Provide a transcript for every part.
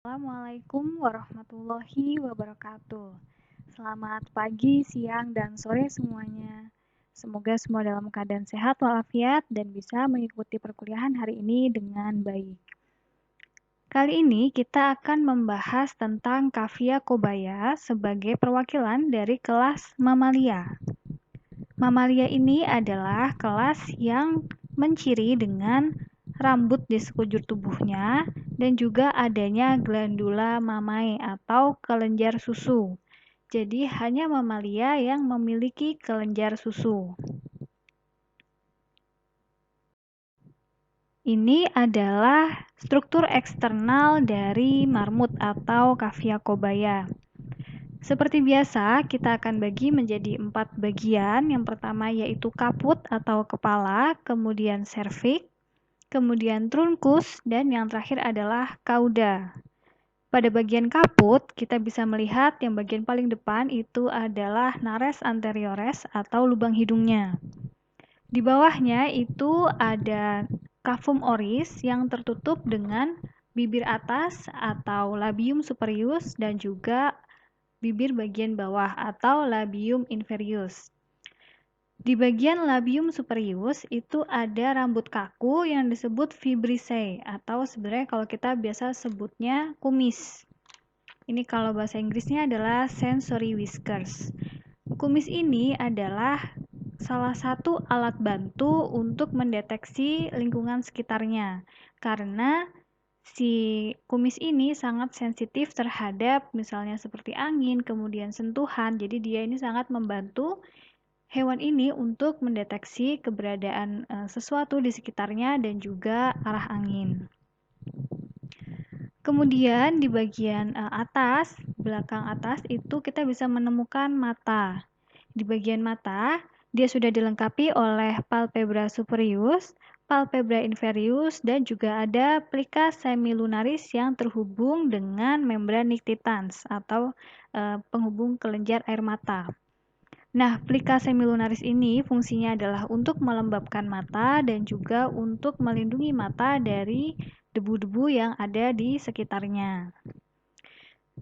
Assalamualaikum warahmatullahi wabarakatuh. Selamat pagi, siang, dan sore semuanya. Semoga semua dalam keadaan sehat walafiat dan bisa mengikuti perkuliahan hari ini dengan baik. Kali ini kita akan membahas tentang Kavia kobaya sebagai perwakilan dari kelas Mamalia. Mamalia ini adalah kelas yang menciri dengan rambut di sekujur tubuhnya dan juga adanya glandula mamae atau kelenjar susu. Jadi hanya mamalia yang memiliki kelenjar susu. Ini adalah struktur eksternal dari marmut atau Kavia kobaya. Seperti biasa, kita akan bagi menjadi 4 bagian. Yang pertama yaitu kaput atau kepala, kemudian serviks, kemudian trunkus, dan yang terakhir adalah cauda. Pada bagian kaput, kita bisa melihat yang bagian paling depan itu adalah nares anteriores atau lubang hidungnya. Di bawahnya itu ada cavum oris yang tertutup dengan bibir atas atau labium superius dan juga bibir bagian bawah atau labium inferius. Di bagian labium superius itu ada rambut kaku yang disebut vibrissae atau sebenarnya kalau kita biasa sebutnya kumis. Ini kalau bahasa Inggrisnya adalah sensory whiskers. Kumis ini adalah salah satu alat bantu untuk mendeteksi lingkungan sekitarnya karena si kumis ini sangat sensitif terhadap misalnya seperti angin, kemudian sentuhan. Jadi dia ini sangat membantu hewan ini untuk mendeteksi keberadaan sesuatu di sekitarnya dan juga arah angin. Kemudian di bagian atas, belakang atas itu kita bisa menemukan mata. Di bagian mata, dia sudah dilengkapi oleh palpebra superius, palpebra inferius, dan juga ada plica semilunaris yang terhubung dengan membran nictitans atau penghubung kelenjar air mata. Nah, plica semilunaris ini fungsinya adalah untuk melembabkan mata dan juga untuk melindungi mata dari debu-debu yang ada di sekitarnya.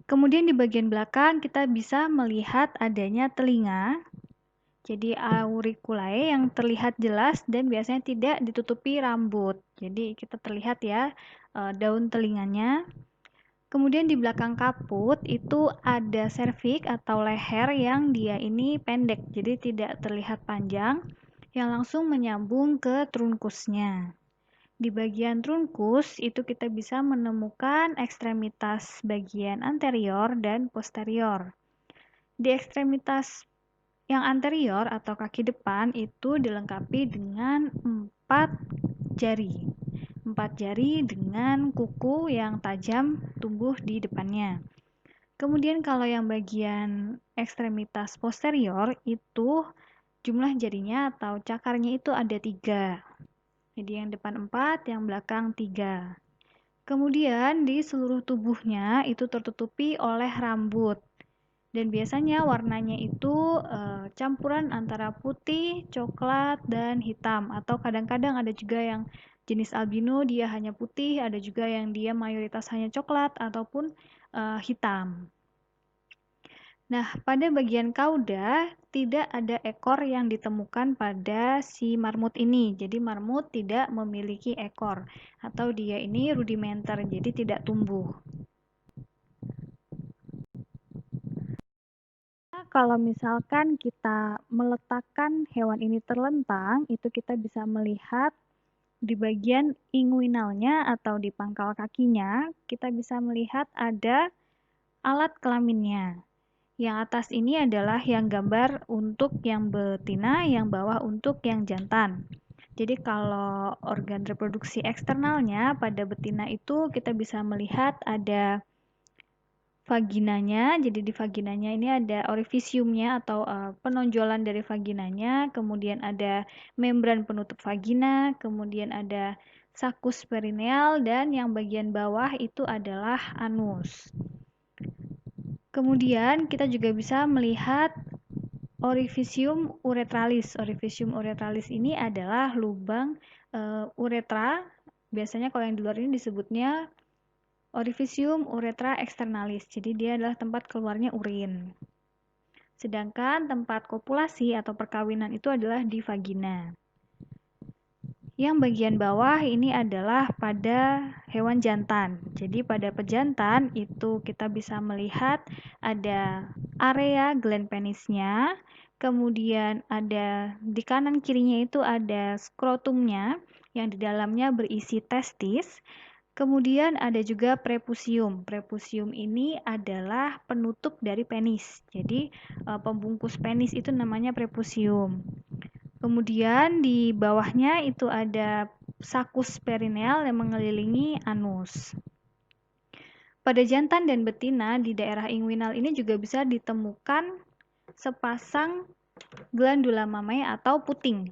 Kemudian di bagian belakang kita bisa melihat adanya telinga. Jadi auriculae yang terlihat jelas dan biasanya tidak ditutupi rambut. Jadi kita terlihat ya daun telinganya. Kemudian di belakang kaput itu ada serviks atau leher yang dia ini pendek, jadi tidak terlihat panjang, yang langsung menyambung ke trunkusnya. Di bagian trunkus itu kita bisa menemukan ekstremitas bagian anterior dan posterior. Di ekstremitas yang anterior atau kaki depan itu dilengkapi dengan 4 jari. 4 jari dengan kuku yang tajam tumbuh di depannya. Kemudian kalau yang bagian ekstremitas posterior itu jumlah jarinya atau cakarnya itu ada 3. Jadi yang depan 4, yang belakang 3. Kemudian di seluruh tubuhnya itu tertutupi oleh rambut. Dan biasanya warnanya itu campuran antara putih, coklat, dan hitam. Atau kadang-kadang ada juga yang jenis albino dia hanya putih, ada juga yang dia mayoritas hanya coklat ataupun hitam. Nah, pada bagian cauda tidak ada ekor yang ditemukan pada si marmut ini. Jadi marmut tidak memiliki ekor atau dia ini rudimenter, jadi tidak tumbuh. Kalau misalkan kita meletakkan hewan ini terlentang, itu kita bisa melihat di bagian inguinalnya atau di pangkal kakinya, kita bisa melihat ada alat kelaminnya. Yang atas ini adalah yang gambar untuk yang betina, yang bawah untuk yang jantan. Jadi kalau organ reproduksi eksternalnya pada betina itu kita bisa melihat ada vaginanya. Jadi di vaginanya ini ada orifisiumnya atau penonjolan dari vaginanya, kemudian ada membran penutup vagina, kemudian ada sakus perineal, dan yang bagian bawah itu adalah anus. Kemudian kita juga bisa melihat orifisium uretralis. Orifisium uretralis ini adalah lubang uretra. Biasanya kalau yang di luar ini disebutnya Orificium uretra externalis, jadi dia adalah tempat keluarnya urin. Sedangkan tempat kopulasi atau perkawinan itu adalah di vagina. Yang bagian bawah ini adalah pada hewan jantan. Jadi pada pejantan itu kita bisa melihat ada area gland penisnya, kemudian ada di kanan kirinya itu ada skrotumnya yang di dalamnya berisi testis. Kemudian ada juga prepusium. Prepusium ini adalah penutup dari penis. Jadi pembungkus penis itu namanya prepusium. Kemudian di bawahnya itu ada sakus perineal yang mengelilingi anus. Pada jantan dan betina di daerah inguinal ini juga bisa ditemukan sepasang glandula mamae atau puting.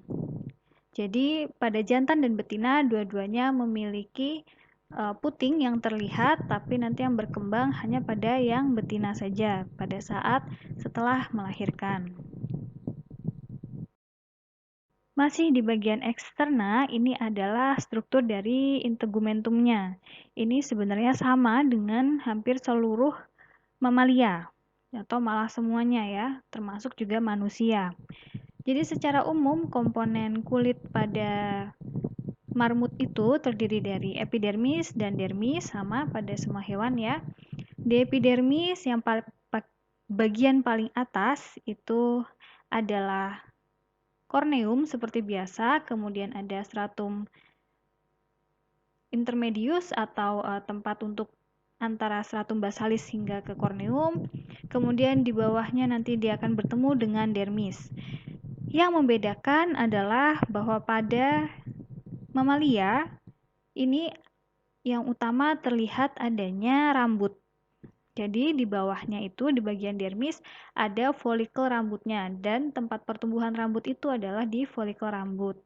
Jadi pada jantan dan betina dua-duanya memiliki puting yang terlihat, tapi nanti yang berkembang hanya pada yang betina saja pada saat setelah melahirkan. Masih di bagian eksterna, ini adalah struktur dari integumentumnya. Ini sebenarnya sama dengan hampir seluruh mamalia, atau malah semuanya ya, termasuk juga manusia. Jadi secara umum komponen kulit pada marmut itu terdiri dari epidermis dan dermis, sama pada semua hewan ya. Di epidermis yang bagian paling atas itu adalah korneum seperti biasa, kemudian ada stratum intermedius atau tempat untuk antara stratum basalis hingga ke korneum. Kemudian di bawahnya nanti dia akan bertemu dengan dermis. Yang membedakan adalah bahwa pada mamalia ini yang utama terlihat adanya rambut. Jadi di bawahnya itu di bagian dermis ada folikel rambutnya dan tempat pertumbuhan rambut itu adalah di folikel rambut.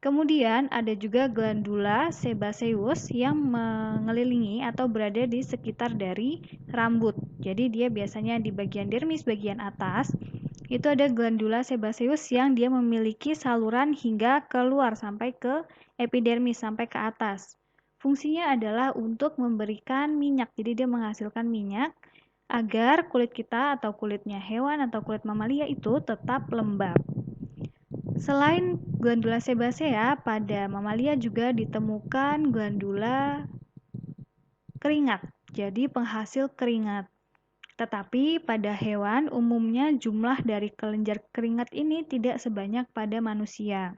Kemudian ada juga glandula sebaceus yang mengelilingi atau berada di sekitar dari rambut. Jadi dia biasanya di bagian dermis bagian atas itu ada glandula sebaceus yang dia memiliki saluran hingga keluar sampai ke epidermis sampai ke atas. Fungsinya adalah untuk memberikan minyak. Jadi dia menghasilkan minyak agar kulit kita atau kulitnya hewan atau kulit mamalia itu tetap lembab. Selain glandula sebacea, pada mamalia juga ditemukan glandula keringat. Jadi penghasil keringat. Tetapi pada hewan umumnya jumlah dari kelenjar keringat ini tidak sebanyak pada manusia.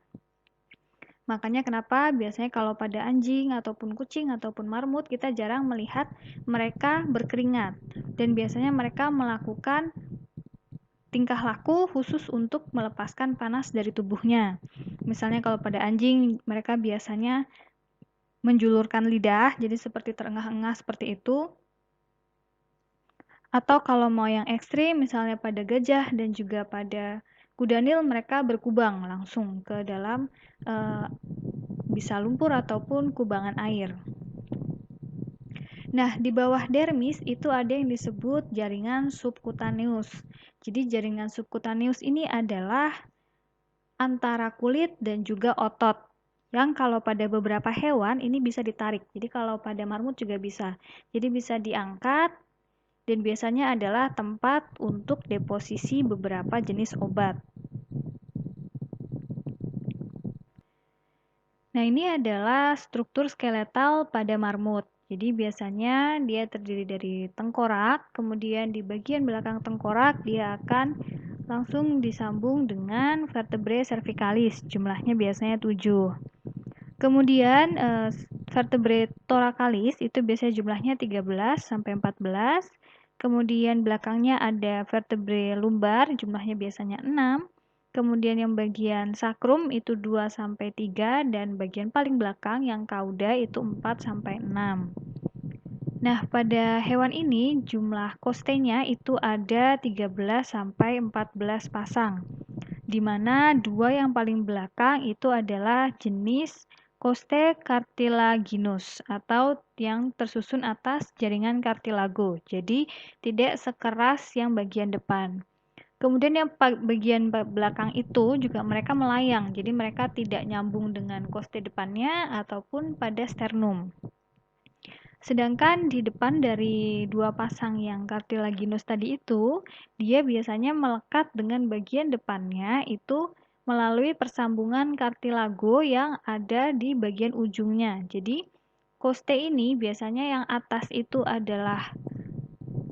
Makanya kenapa biasanya kalau pada anjing ataupun kucing ataupun marmut kita jarang melihat mereka berkeringat. Dan biasanya mereka melakukan tingkah laku khusus untuk melepaskan panas dari tubuhnya. Misalnya kalau pada anjing mereka biasanya menjulurkan lidah, jadi seperti terengah-engah seperti itu. Atau kalau mau yang ekstrim, misalnya pada gajah dan juga pada kudanil, mereka berkubang langsung ke dalam bisa lumpur ataupun kubangan air. Nah, di bawah dermis itu ada yang disebut jaringan subkutaneus. Jadi jaringan subkutaneus ini adalah antara kulit dan juga otot. Yang kalau pada beberapa hewan ini bisa ditarik. Jadi kalau pada marmut juga bisa. Jadi bisa diangkat. Dan biasanya adalah tempat untuk deposisi beberapa jenis obat. Nah, ini adalah struktur skeletal pada marmut. Jadi biasanya dia terdiri dari tengkorak, kemudian di bagian belakang tengkorak dia akan langsung disambung dengan vertebrae cervicalis. Jumlahnya biasanya 7. Kemudian vertebrae thoracalis itu biasanya jumlahnya 13 sampai 14. Kemudian belakangnya ada vertebrae lumbar, jumlahnya biasanya 6. Kemudian yang bagian sakrum itu 2 sampai 3 dan bagian paling belakang yang cauda itu 4 sampai 6. Nah, pada hewan ini jumlah kostenya itu ada 13 sampai 14 pasang. Di mana dua yang paling belakang itu adalah jenis Coste cartilaginus atau yang tersusun atas jaringan cartilago. Jadi tidak sekeras yang bagian depan. Kemudian yang bagian belakang itu juga mereka melayang. Jadi mereka tidak nyambung dengan coste depannya ataupun pada sternum. Sedangkan di depan dari dua pasang yang cartilaginous tadi itu, dia biasanya melekat dengan bagian depannya itu melalui persambungan kartilago yang ada di bagian ujungnya. Jadi, koste ini biasanya yang atas itu adalah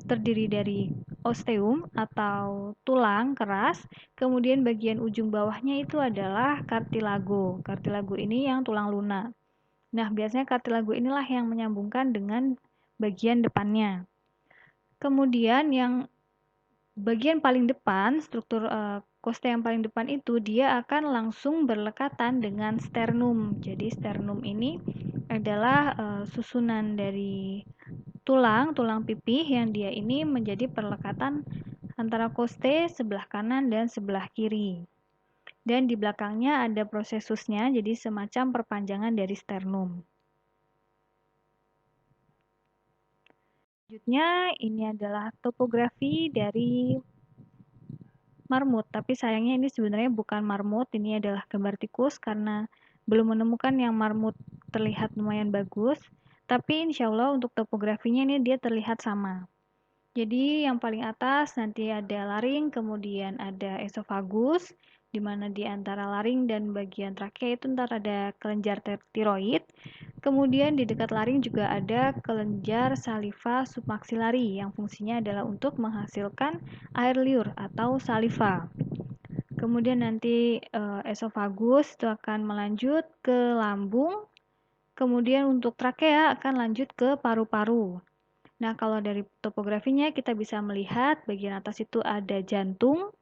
terdiri dari osteum atau tulang keras, kemudian bagian ujung bawahnya itu adalah kartilago. Kartilago ini yang tulang lunak. Nah, biasanya kartilago inilah yang menyambungkan dengan bagian depannya. Kemudian yang bagian paling depan, struktur koste yang paling depan itu dia akan langsung berlekatan dengan sternum. Jadi sternum ini adalah susunan dari tulang pipih yang dia ini menjadi perlekatan antara koste sebelah kanan dan sebelah kiri. Dan di belakangnya ada prosesusnya, jadi semacam perpanjangan dari sternum. Selanjutnya, ini adalah topografi dari marmut, tapi sayangnya ini sebenarnya bukan marmut, ini adalah gambar tikus karena belum menemukan yang marmut terlihat lumayan bagus, tapi insya Allah untuk topografinya ini dia terlihat sama. Jadi yang paling atas nanti ada laring, kemudian ada esofagus, di mana di antara laring dan bagian trakea itu ntar ada kelenjar tiroid. Kemudian di dekat laring juga ada kelenjar saliva submaxillary yang fungsinya adalah untuk menghasilkan air liur atau saliva. Kemudian nanti esofagus itu akan melanjut ke lambung. Kemudian untuk trakea akan lanjut ke paru-paru. Nah, kalau dari topografinya kita bisa melihat bagian atas itu ada jantung,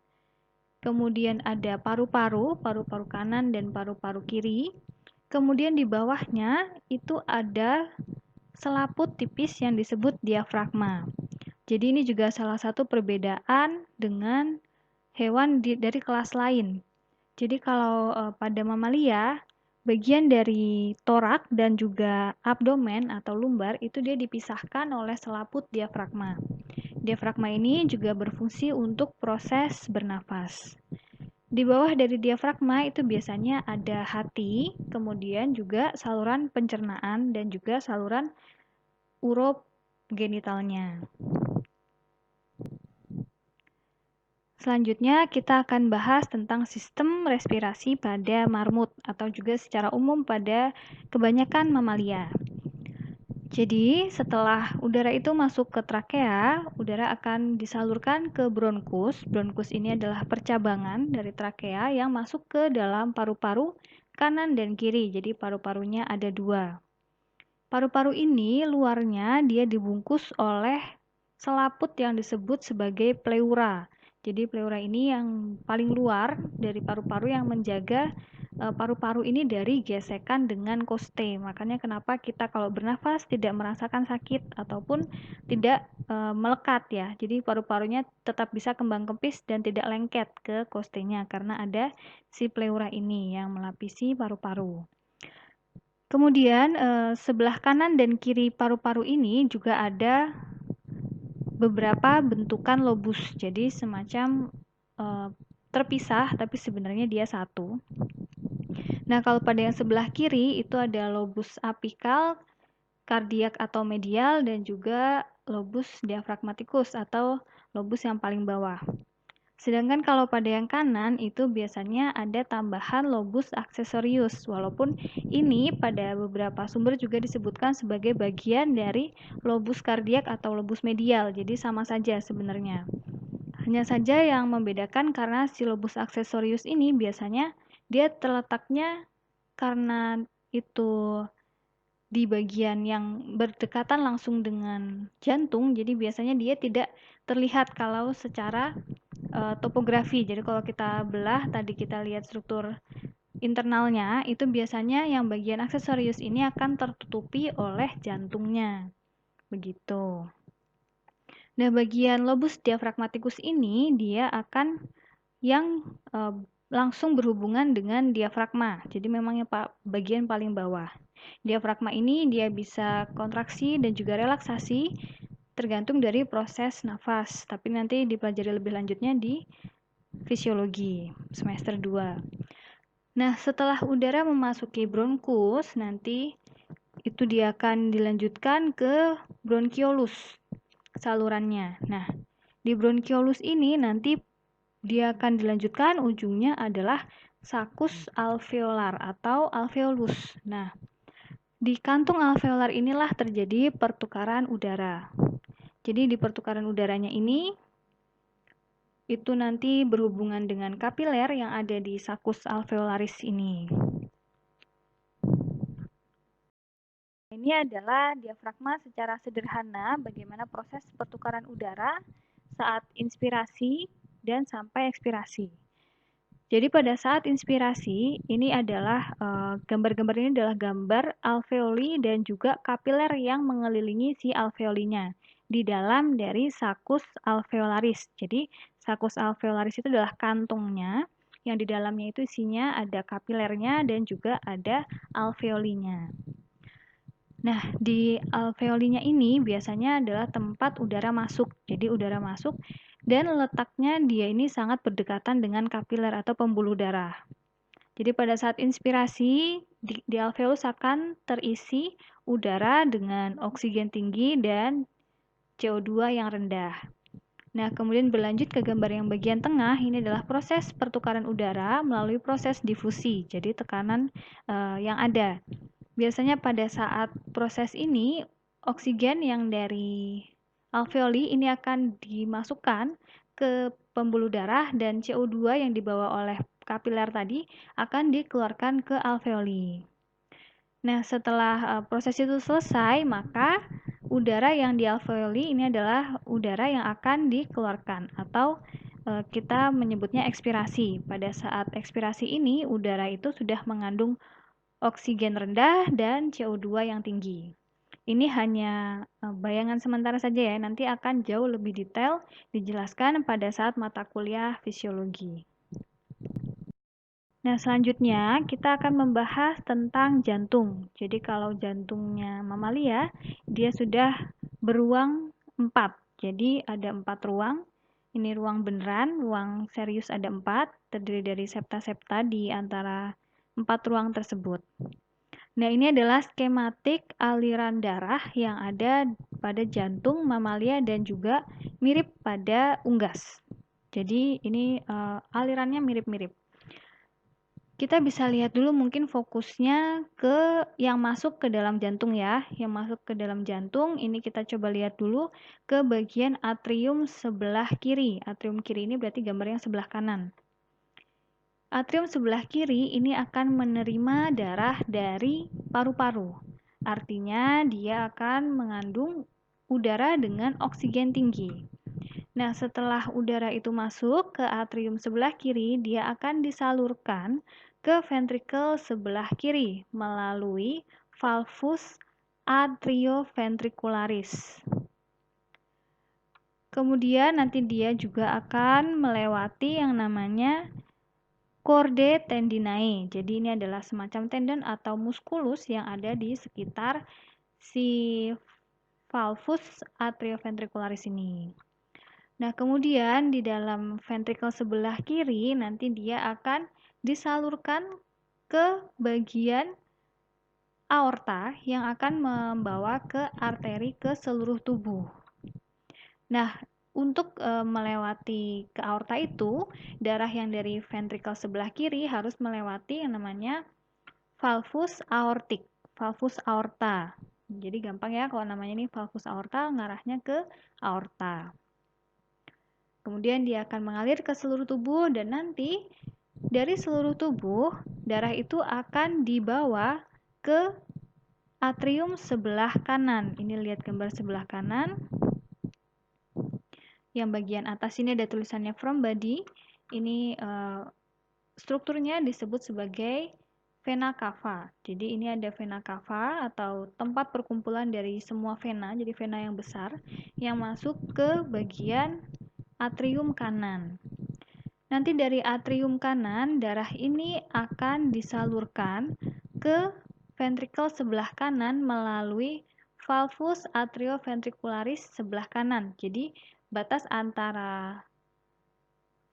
kemudian ada paru-paru, paru-paru kanan dan paru-paru kiri. Kemudian di bawahnya itu ada selaput tipis yang disebut diafragma. Jadi ini juga salah satu perbedaan dengan hewan dari kelas lain. Jadi kalau pada mamalia, bagian dari torak dan juga abdomen atau lumbar itu dia dipisahkan oleh selaput diafragma. Diafragma ini juga berfungsi untuk proses bernafas. Di bawah dari diafragma itu biasanya ada hati, kemudian juga saluran pencernaan dan juga saluran urogenitalnya. Selanjutnya kita akan bahas tentang sistem respirasi pada marmut atau juga secara umum pada kebanyakan mamalia. Jadi, setelah udara itu masuk ke trakea, udara akan disalurkan ke bronkus. Bronkus ini adalah percabangan dari trakea yang masuk ke dalam paru-paru kanan dan kiri. Jadi, paru-parunya ada dua. Paru-paru ini luarnya dia dibungkus oleh selaput yang disebut sebagai pleura. Jadi, pleura ini yang paling luar dari paru-paru yang menjaga paru-paru ini dari gesekan dengan koste. Makanya kenapa kita kalau bernafas tidak merasakan sakit ataupun tidak melekat ya. Jadi paru-parunya tetap bisa kembang kempis dan tidak lengket ke kostenya karena ada si pleura ini yang melapisi paru-paru. Kemudian sebelah kanan dan kiri paru-paru ini juga ada beberapa bentukan lobus. Jadi semacam terpisah tapi sebenarnya dia satu. Nah, kalau pada yang sebelah kiri itu ada lobus apikal, kardiak atau medial, dan juga lobus diafragmaticus atau lobus yang paling bawah. Sedangkan kalau pada yang kanan itu biasanya ada tambahan lobus aksesorius, walaupun ini pada beberapa sumber juga disebutkan sebagai bagian dari lobus kardiak atau lobus medial, jadi sama saja sebenarnya. Hanya saja yang membedakan karena si lobus aksesorius ini biasanya dia terletaknya karena itu di bagian yang berdekatan langsung dengan jantung, jadi biasanya dia tidak terlihat kalau secara topografi. Jadi kalau kita belah, tadi kita lihat struktur internalnya, itu biasanya yang bagian aksesorius ini akan tertutupi oleh jantungnya. Begitu. Nah, bagian lobus diafragmaticus ini dia akan yang langsung berhubungan dengan diafragma. Jadi memang yang bagian paling bawah. Diafragma ini dia bisa kontraksi dan juga relaksasi tergantung dari proses nafas. Tapi nanti dipelajari lebih lanjutnya di fisiologi semester 2. Nah, setelah udara memasuki bronkus, nanti itu dia akan dilanjutkan ke bronkiolus salurannya. Nah, di bronkiolus ini nanti dia akan dilanjutkan, ujungnya adalah sakus alveolar atau alveolus. Nah, di kantung alveolar inilah terjadi pertukaran udara. Jadi di pertukaran udaranya ini itu nanti berhubungan dengan kapiler yang ada di sakus alveolaris ini. Ini adalah diafragma secara sederhana bagaimana proses pertukaran udara saat inspirasi dan sampai ekspirasi. Jadi pada saat inspirasi, ini adalah gambar-gambar ini adalah gambar alveoli dan juga kapiler yang mengelilingi si alveolinya di dalam dari sakus alveolaris. Jadi sakus alveolaris itu adalah kantungnya yang di dalamnya itu isinya ada kapilernya dan juga ada alveolinya. Nah, di alveolinya ini biasanya adalah tempat udara masuk. Jadi udara masuk dan letaknya dia ini sangat berdekatan dengan kapiler atau pembuluh darah. Jadi pada saat inspirasi, di alveolus akan terisi udara dengan oksigen tinggi dan CO2 yang rendah. Nah, kemudian berlanjut ke gambar yang bagian tengah, ini adalah proses pertukaran udara melalui proses difusi, jadi tekanan yang ada. Biasanya pada saat proses ini, oksigen yang dari alveoli ini akan dimasukkan ke pembuluh darah dan CO2 yang dibawa oleh kapiler tadi akan dikeluarkan ke alveoli. Nah, setelah proses itu selesai, maka udara yang di alveoli ini adalah udara yang akan dikeluarkan atau kita menyebutnya ekspirasi. Pada saat ekspirasi ini, udara itu sudah mengandung oksigen rendah dan CO2 yang tinggi. Ini hanya bayangan sementara saja ya, nanti akan jauh lebih detail dijelaskan pada saat mata kuliah fisiologi. Nah, selanjutnya kita akan membahas tentang jantung. Jadi kalau jantungnya mamalia, dia sudah beruang 4. Jadi ada 4 ruang. Ini ruang beneran, ruang serius ada 4, terdiri dari septa-septa di antara 4 ruang tersebut. Nah, ini adalah skematik aliran darah yang ada pada jantung mamalia dan juga mirip pada unggas. Jadi ini alirannya mirip-mirip. Kita bisa lihat dulu mungkin fokusnya ke yang masuk ke dalam jantung ya. Yang masuk ke dalam jantung, ini kita coba lihat dulu ke bagian atrium sebelah kiri. Atrium kiri ini berarti gambar yang sebelah kanan. Atrium sebelah kiri ini akan menerima darah dari paru-paru. Artinya dia akan mengandung udara dengan oksigen tinggi. Nah, setelah udara itu masuk ke atrium sebelah kiri, dia akan disalurkan ke ventrikel sebelah kiri melalui valvus atrioventricularis. Kemudian nanti dia juga akan melewati yang namanya Chordae tendinae. Jadi ini adalah semacam tendon atau muskulus yang ada di sekitar si valvus atrioventricularis ini. Nah, kemudian di dalam ventrikel sebelah kiri nanti dia akan disalurkan ke bagian aorta yang akan membawa ke arteri ke seluruh tubuh. Nah, untuk melewati ke aorta itu, darah yang dari ventrikel sebelah kiri harus melewati yang namanya valvus aortik, valvus aorta. Jadi gampang ya kalau namanya ini valvus aorta, ngarahnya ke aorta. Kemudian dia akan mengalir ke seluruh tubuh dan nanti dari seluruh tubuh, darah itu akan dibawa ke atrium sebelah kanan. Ini lihat gambar sebelah kanan. Yang bagian atas ini ada tulisannya from body. Ini strukturnya disebut sebagai vena cava. Jadi ini ada vena cava atau tempat perkumpulan dari semua vena, jadi vena yang besar yang masuk ke bagian atrium kanan. Nanti dari atrium kanan, darah ini akan disalurkan ke ventrikel sebelah kanan melalui valvus atrioventricularis sebelah kanan. Jadi batas antara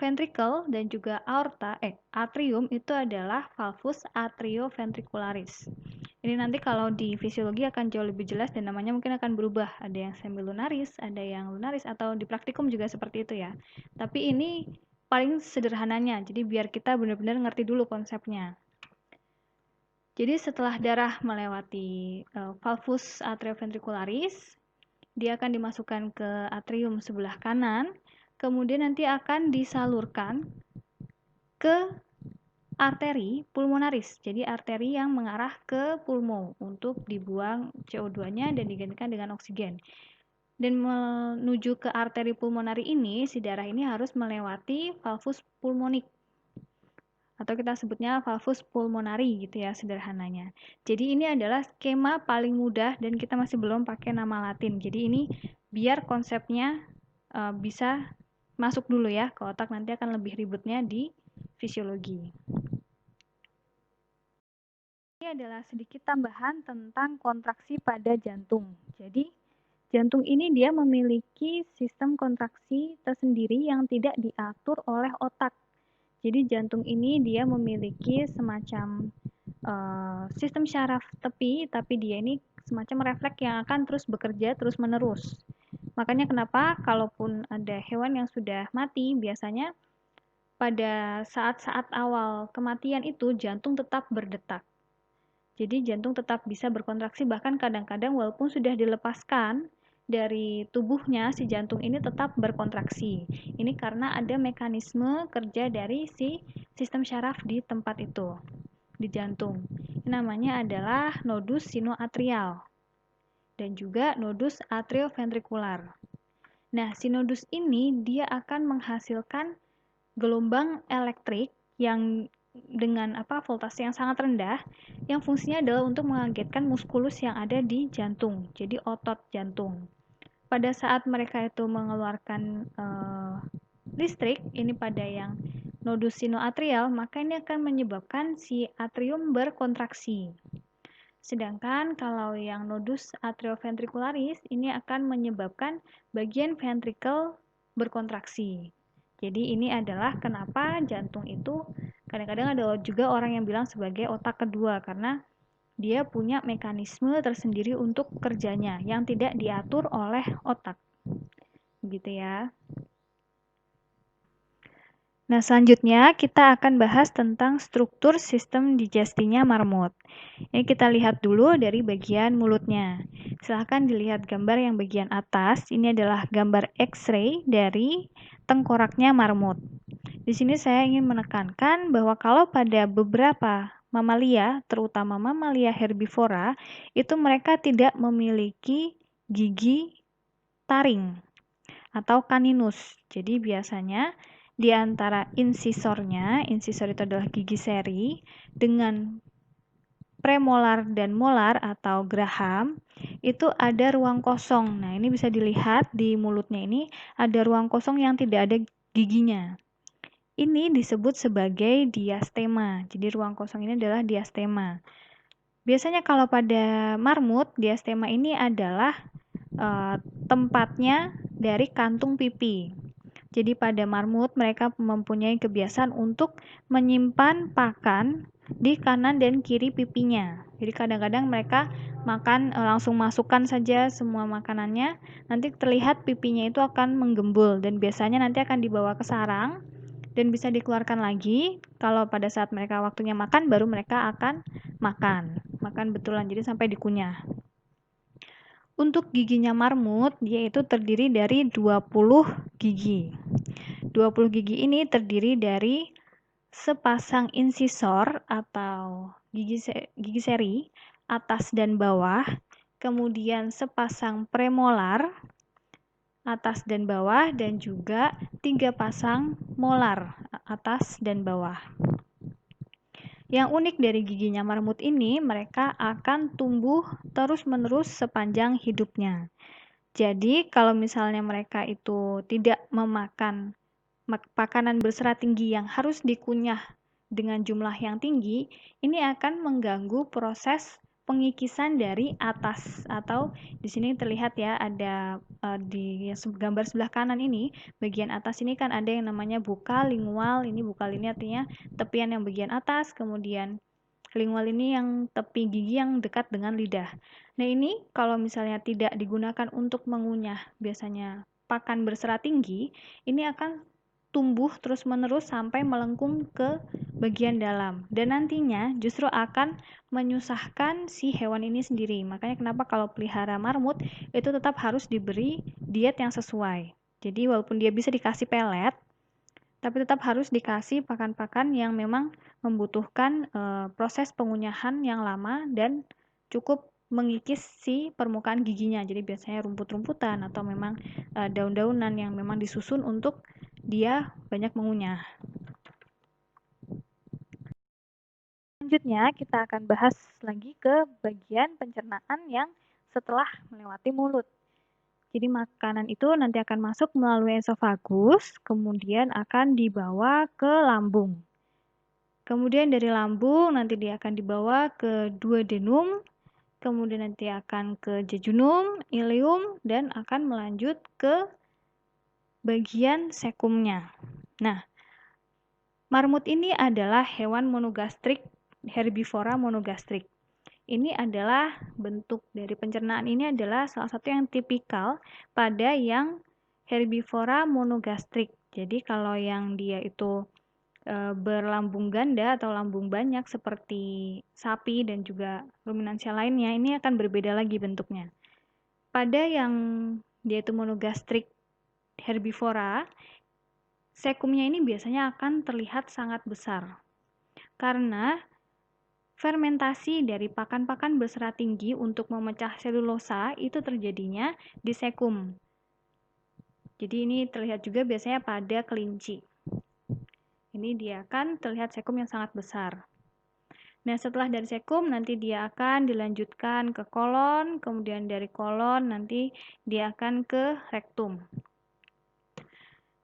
ventricle dan juga atrium itu adalah valvus atrioventricularis. Ini nanti kalau di fisiologi akan jauh lebih jelas dan namanya mungkin akan berubah. Ada yang semilunaris, ada yang lunaris, atau di praktikum juga seperti itu ya. Tapi ini paling sederhananya, jadi biar kita benar-benar ngerti dulu konsepnya. Jadi setelah darah melewati valvus atrioventricularis, dia akan dimasukkan ke atrium sebelah kanan, kemudian nanti akan disalurkan ke arteri pulmonaris, jadi arteri yang mengarah ke pulmo untuk dibuang CO2-nya dan digantikan dengan oksigen. Dan menuju ke arteri pulmonari ini, si darah ini harus melewati valvus pulmonik, atau kita sebutnya valvus pulmonari gitu ya sederhananya. Jadi ini adalah skema paling mudah dan kita masih belum pakai nama Latin. Jadi ini biar konsepnya bisa masuk dulu ya ke otak, nanti akan lebih ribetnya di fisiologi. Ini adalah sedikit tambahan tentang kontraksi pada jantung. Jadi jantung ini dia memiliki sistem kontraksi tersendiri yang tidak diatur oleh otak. Jadi jantung ini dia memiliki semacam sistem syaraf tepi, tapi dia ini semacam refleks yang akan terus bekerja terus-menerus. Makanya kenapa kalaupun ada hewan yang sudah mati, biasanya pada saat-saat awal kematian itu jantung tetap berdetak. Jadi jantung tetap bisa berkontraksi, bahkan kadang-kadang walaupun sudah dilepaskan dari tubuhnya, si jantung ini tetap berkontraksi. Ini karena ada mekanisme kerja dari si sistem syaraf di tempat itu, di jantung. Namanya adalah nodus sinoatrial dan juga nodus atrioventrikular. Nah, si nodus ini dia akan menghasilkan gelombang elektrik yang dengan voltase yang sangat rendah, yang fungsinya adalah untuk mengagetkan muskulus yang ada di jantung, jadi otot jantung. Pada saat mereka itu mengeluarkan listrik, ini pada yang nodus sinoatrial, maka ini akan menyebabkan si atrium berkontraksi. Sedangkan kalau yang nodus atrioventricularis, ini akan menyebabkan bagian ventricle berkontraksi. Jadi ini adalah kenapa jantung itu kadang-kadang ada juga orang yang bilang sebagai otak kedua, karena dia punya mekanisme tersendiri untuk kerjanya yang tidak diatur oleh otak. Gitu ya. Nah, selanjutnya kita akan bahas tentang struktur sistem digestinya marmut. Ini kita lihat dulu dari bagian mulutnya. Silahkan dilihat gambar yang bagian atas. Ini adalah gambar X-ray dari tengkoraknya marmut. Di sini saya ingin menekankan bahwa kalau pada beberapa mamalia, terutama mamalia herbivora, itu mereka tidak memiliki gigi taring atau kaninus. Jadi biasanya di antara insisornya, insisor itu adalah gigi seri, dengan premolar dan molar atau geraham, itu ada ruang kosong. Nah, ini bisa dilihat di mulutnya ini ada ruang kosong yang tidak ada giginya. Ini disebut sebagai diastema. Jadi ruang kosong ini adalah diastema. Biasanya kalau pada marmut, diastema ini adalah tempatnya dari kantung pipi. Jadi pada marmut mereka mempunyai kebiasaan untuk menyimpan pakan di kanan dan kiri pipinya. Jadi kadang-kadang mereka makan langsung masukkan saja semua makanannya, nanti terlihat pipinya itu akan menggembul dan biasanya nanti akan dibawa ke sarang dan bisa dikeluarkan lagi. Kalau pada saat mereka waktunya makan, baru mereka akan makan betulan, jadi sampai dikunyah. Untuk giginya marmut, dia itu terdiri dari 20 gigi. 20 gigi ini terdiri dari sepasang insisor atau gigi seri atas dan bawah, kemudian sepasang premolar atas dan bawah, dan juga 3 pasang molar atas dan bawah. Yang unik dari giginya marmut ini, mereka akan tumbuh terus-menerus sepanjang hidupnya. Jadi, kalau misalnya mereka itu tidak memakan makanan berserat tinggi yang harus dikunyah dengan jumlah yang tinggi, ini akan mengganggu proses pengikisan dari atas, atau di sini terlihat ya ada di gambar sebelah kanan ini, bagian atas ini kan ada yang namanya bukal lingual. Ini bukal ini artinya tepian yang bagian atas, kemudian lingual ini yang tepi gigi yang dekat dengan lidah. Nah, ini kalau misalnya tidak digunakan untuk mengunyah, biasanya pakan berserat tinggi, ini akan tumbuh terus-menerus sampai melengkung ke bagian dalam, dan nantinya justru akan menyusahkan si hewan ini sendiri. Makanya kenapa kalau pelihara marmut itu tetap harus diberi diet yang sesuai. Jadi walaupun dia bisa dikasih pelet, tapi tetap harus dikasih pakan-pakan yang memang membutuhkan proses pengunyahan yang lama dan cukup mengikis si permukaan giginya. Jadi biasanya rumput-rumputan atau memang daun-daunan yang memang disusun untuk dia banyak mengunyah. Selanjutnya kita akan bahas lagi ke bagian pencernaan yang setelah melewati mulut. Jadi makanan itu nanti akan masuk melalui esofagus, kemudian akan dibawa ke lambung. Kemudian dari lambung nanti dia akan dibawa ke duodenum, kemudian nanti akan ke jejunum, ileum, dan akan melanjut ke bagian sekumnya. Nah, marmut ini adalah hewan monogastrik, herbivora monogastrik. Ini adalah bentuk dari pencernaan ini adalah salah satu yang tipikal pada yang herbivora monogastrik. Jadi kalau yang dia itu berlambung ganda atau lambung banyak seperti sapi dan juga ruminansia lainnya, ini akan berbeda lagi bentuknya. Pada yang dia itu monogastrik herbivora, sekumnya ini biasanya akan terlihat sangat besar karena fermentasi dari pakan-pakan berserat tinggi untuk memecah selulosa itu terjadinya di sekum. Jadi ini terlihat juga biasanya pada kelinci. Ini dia akan terlihat sekum yang sangat besar. Nah, setelah dari sekum nanti dia akan dilanjutkan ke kolon, kemudian dari kolon nanti dia akan ke rektum.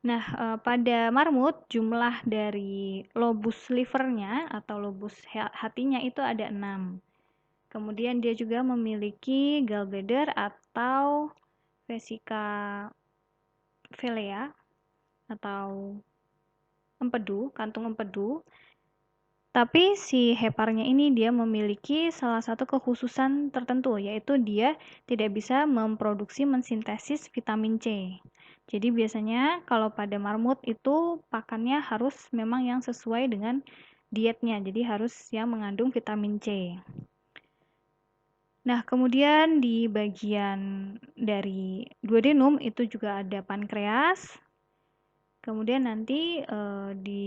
Nah, pada marmut jumlah dari lobus livernya atau lobus hatinya itu ada 6. Kemudian dia juga memiliki gallbladder atau vesica velea atau empedu, kantung empedu. Tapi si heparnya ini dia memiliki salah satu kekhususan tertentu, yaitu dia tidak bisa memproduksi mensintesis vitamin C. Jadi biasanya kalau pada marmut itu pakannya harus memang yang sesuai dengan dietnya, jadi harus yang mengandung vitamin C. Nah, kemudian di bagian dari duodenum itu juga ada pankreas. Kemudian nanti di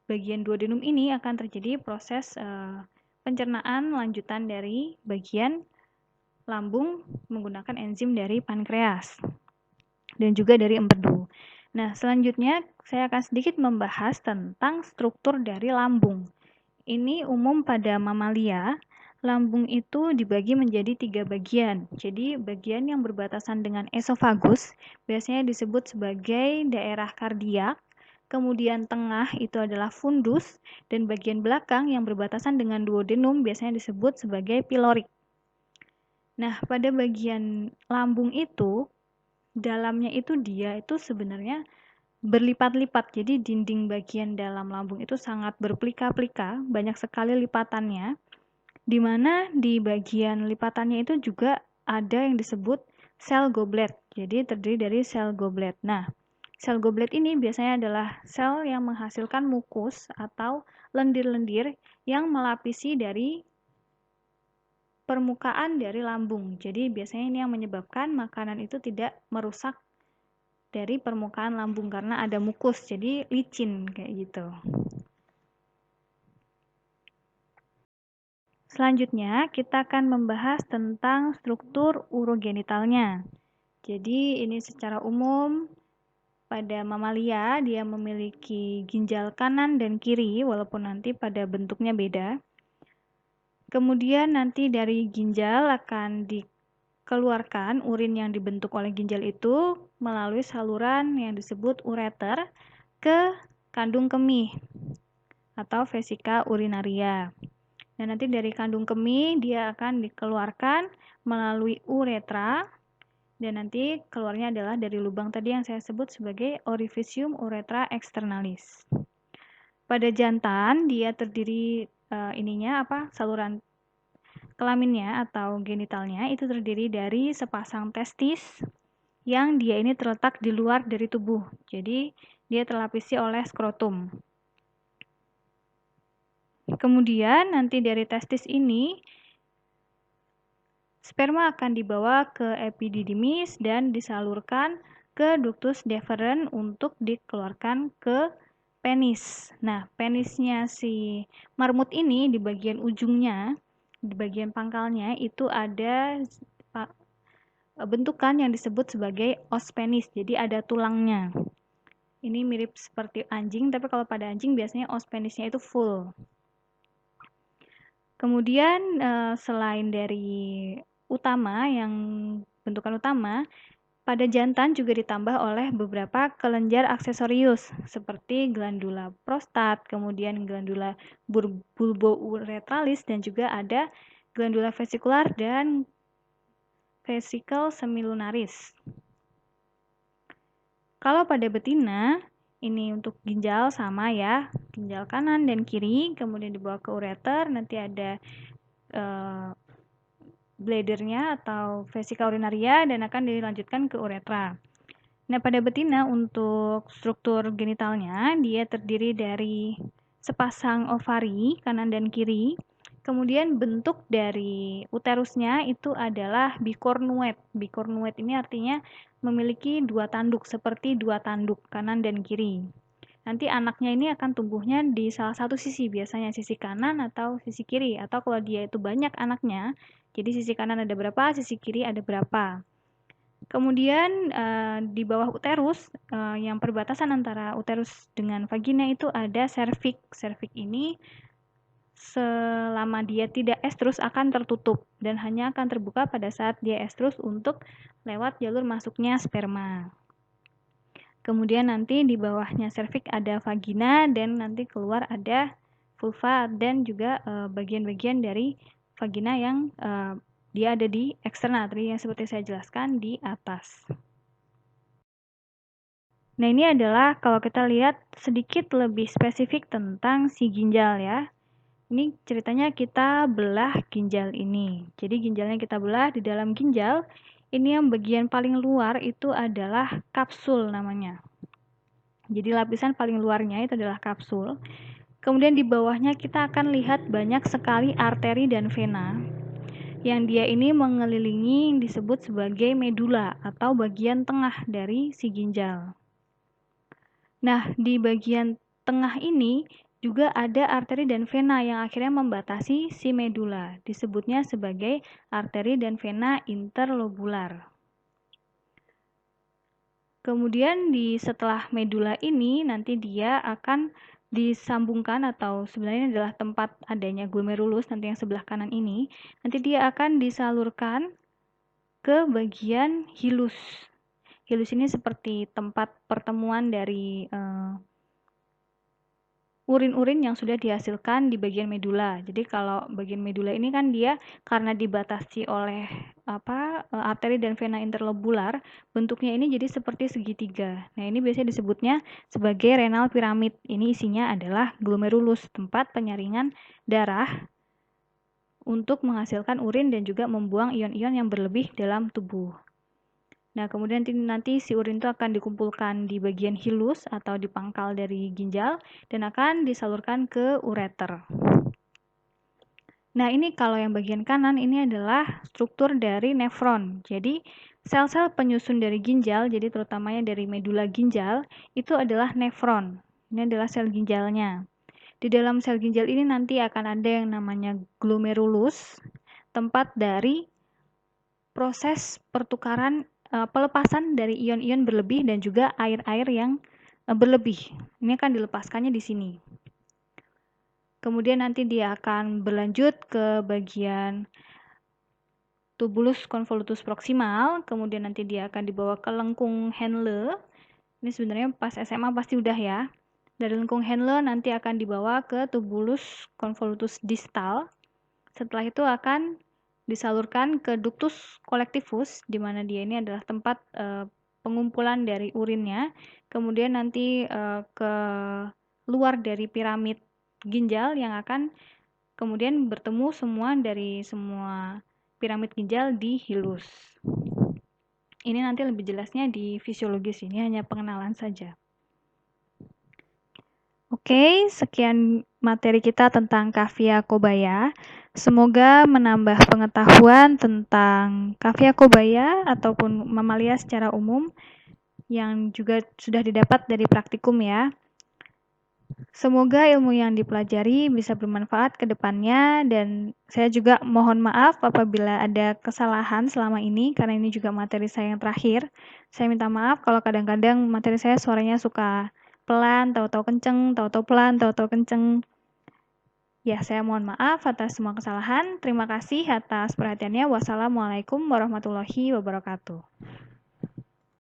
bagian duodenum ini akan terjadi proses pencernaan lanjutan dari bagian lambung menggunakan enzim dari pankreas dan juga dari empedu. Nah, selanjutnya saya akan sedikit membahas tentang struktur dari lambung. Ini umum pada mamalia. Lambung itu dibagi menjadi 3 bagian. Jadi, bagian yang berbatasan dengan esofagus biasanya disebut sebagai daerah kardiak. Kemudian tengah itu adalah fundus, dan bagian belakang yang berbatasan dengan duodenum biasanya disebut sebagai pilorik. Nah, pada bagian lambung itu, dalamnya itu dia itu sebenarnya berlipat-lipat. Jadi dinding bagian dalam lambung itu sangat berplika-plika, banyak sekali lipatannya, di mana di bagian lipatannya itu juga ada yang disebut sel goblet. Jadi terdiri dari sel goblet. Nah, sel goblet ini biasanya adalah sel yang menghasilkan mukus atau lendir-lendir yang melapisi dari permukaan dari lambung. Jadi biasanya ini yang menyebabkan makanan itu tidak merusak dari permukaan lambung karena ada mukus, jadi licin kayak gitu. Selanjutnya kita akan membahas tentang struktur urogenitalnya. Jadi ini secara umum pada mamalia dia memiliki ginjal kanan dan kiri walaupun nanti pada bentuknya beda. Kemudian nanti dari ginjal akan dikeluarkan urin yang dibentuk oleh ginjal itu melalui saluran yang disebut ureter ke kandung kemih atau vesika urinaria. Dan nanti dari kandung kemih dia akan dikeluarkan melalui uretra, dan nanti keluarnya adalah dari lubang tadi yang saya sebut sebagai orificium uretra externalis. Pada jantan dia terdiri saluran kelaminnya atau genitalnya itu terdiri dari sepasang testis yang dia ini terletak di luar dari tubuh. Jadi dia terlapisi oleh skrotum. Kemudian nanti dari testis ini sperma akan dibawa ke epididymis dan disalurkan ke ductus deferens untuk dikeluarkan ke penis. Nah, penisnya si marmut ini di bagian ujungnya, di bagian pangkalnya itu ada bentukan yang disebut sebagai os penis. Jadi ada tulangnya. Ini mirip seperti anjing, tapi kalau pada anjing biasanya os penisnya itu full. Kemudian selain dari utama yang bentukan utama, pada jantan juga ditambah oleh beberapa kelenjar aksesorius seperti glandula prostat, kemudian glandula bulbouretralis, dan juga ada glandula vesikular dan vesikel semilunaris. Kalau pada betina, ini untuk ginjal sama ya, ginjal kanan dan kiri, kemudian dibawa ke ureter, nanti ada bladernya atau vesika urinaria dan akan dilanjutkan ke uretra. Nah, pada betina untuk struktur genitalnya, dia terdiri dari sepasang ovari kanan dan kiri. Kemudian bentuk dari uterusnya itu adalah bicornuate. Bicornuate ini artinya memiliki dua tanduk, seperti dua tanduk kanan dan kiri. Nanti anaknya ini akan tumbuhnya di salah satu sisi, biasanya sisi kanan atau sisi kiri. Atau kalau dia itu banyak anaknya, jadi sisi kanan ada berapa, sisi kiri ada berapa. Kemudian di bawah uterus, yang perbatasan antara uterus dengan vagina itu ada serviks. Serviks ini selama dia tidak estrus akan tertutup dan hanya akan terbuka pada saat dia estrus untuk lewat jalur masuknya sperma. Kemudian nanti di bawahnya serviks ada vagina dan nanti keluar ada vulva dan juga bagian-bagian dari vagina yang dia ada di eksternal, tadi yang seperti saya jelaskan di atas. Nah, ini adalah kalau kita lihat sedikit lebih spesifik tentang si ginjal ya. Ini ceritanya kita belah ginjal ini. Jadi ginjalnya kita belah, di dalam ginjal ini yang bagian paling luar itu adalah kapsul namanya. Jadi lapisan paling luarnya itu adalah kapsul. Kemudian di bawahnya kita akan lihat banyak sekali arteri dan vena. Yang dia ini mengelilingi yang disebut sebagai medula atau bagian tengah dari si ginjal. Nah, di bagian tengah ini juga ada arteri dan vena yang akhirnya membatasi si medula. Disebutnya sebagai arteri dan vena interlobular. Kemudian setelah medula ini nanti dia akan disambungkan, atau sebenarnya ini adalah tempat adanya glomerulus nanti yang sebelah kanan ini, nanti dia akan disalurkan ke bagian hilus. Hilus ini seperti tempat pertemuan dari urin-urin yang sudah dihasilkan di bagian medula. Jadi kalau bagian medula ini kan dia karena dibatasi oleh arteri dan vena interlobular, bentuknya ini jadi seperti segitiga. Nah, ini biasanya disebutnya sebagai renal piramid. Ini isinya adalah glomerulus, tempat penyaringan darah untuk menghasilkan urin dan juga membuang ion-ion yang berlebih dalam tubuh. Nah, kemudian nanti si urin itu akan dikumpulkan di bagian hilus atau di pangkal dari ginjal dan akan disalurkan ke ureter. Nah, ini kalau yang bagian kanan ini adalah struktur dari nefron. Jadi, sel-sel penyusun dari ginjal, jadi terutamanya dari medula ginjal, itu adalah nefron. Ini adalah sel ginjalnya. Di dalam sel ginjal ini nanti akan ada yang namanya glomerulus, tempat dari proses pertukaran pelepasan dari ion-ion berlebih dan juga air-air yang berlebih. Ini akan dilepaskannya di sini. Kemudian nanti dia akan berlanjut ke bagian tubulus convolutus proximal, kemudian nanti dia akan dibawa ke lengkung Henle. Ini sebenarnya pas SMA pasti udah ya. Dari lengkung Henle nanti akan dibawa ke tubulus convolutus distal. Setelah itu akan disalurkan ke ductus collectivus, di mana dia ini adalah tempat pengumpulan dari urinnya, kemudian nanti ke luar dari piramid ginjal yang akan kemudian bertemu semua dari semua piramid ginjal di hilus. Ini nanti lebih jelasnya di fisiologis, ini hanya pengenalan saja. Oke, sekian materi kita tentang Kavia kobaya. Semoga menambah pengetahuan tentang Kavia kobaya ataupun mamalia secara umum yang juga sudah didapat dari praktikum ya. Semoga ilmu yang dipelajari bisa bermanfaat ke depannya, dan saya juga mohon maaf apabila ada kesalahan selama ini karena ini juga materi saya yang terakhir. Saya minta maaf kalau kadang-kadang materi saya suaranya suka pelan, tahu-tahu kenceng, tahu-tahu pelan, tahu-tahu kenceng. Ya, saya mohon maaf atas semua kesalahan. Terima kasih atas perhatiannya. Wassalamualaikum warahmatullahi wabarakatuh.